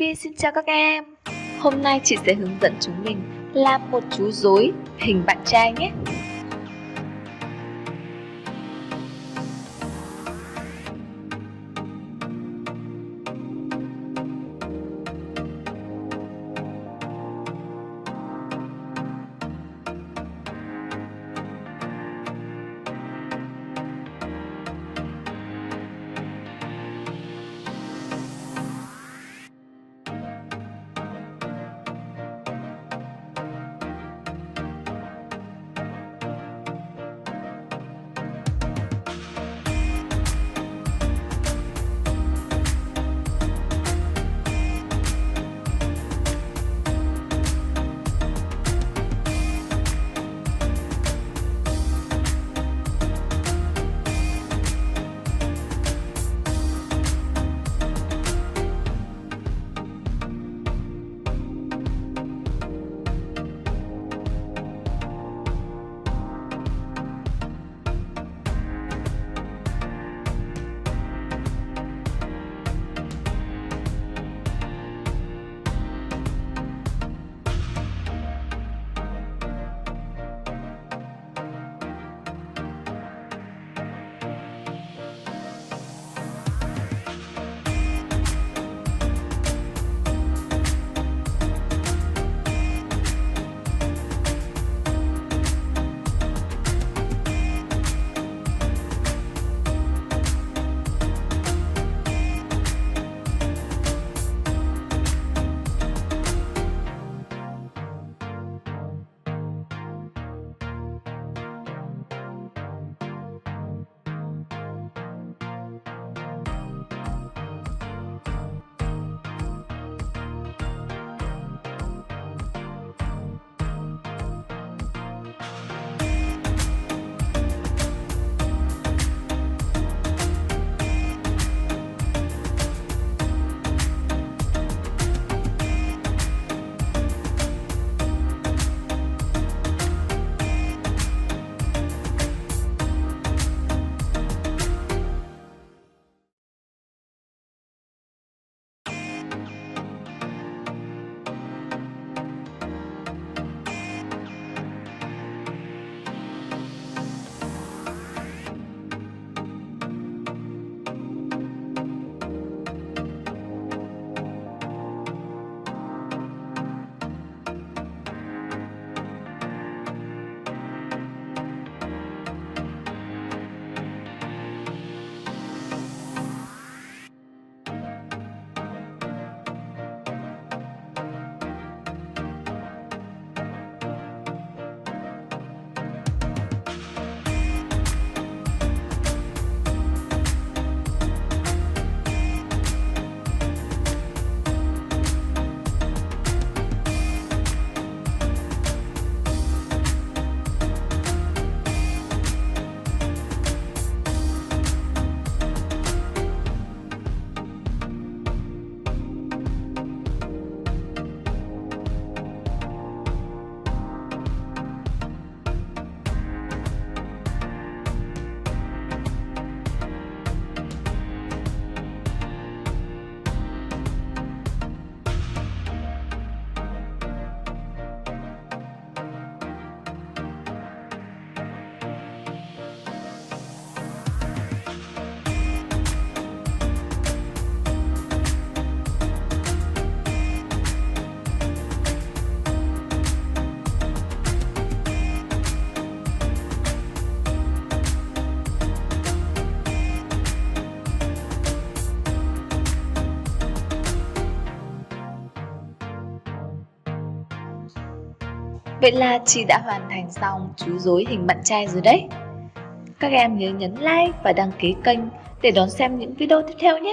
BIBI xin chào các em. Hôm nay chị sẽ hướng dẫn chúng mình làm một chú rối hình bạn trai nhé. Vậy là chị đã hoàn thành xong chú rối hình bạn trai rồi đấy. Các em nhớ nhấn like và đăng ký kênh để đón xem những video tiếp theo nhé.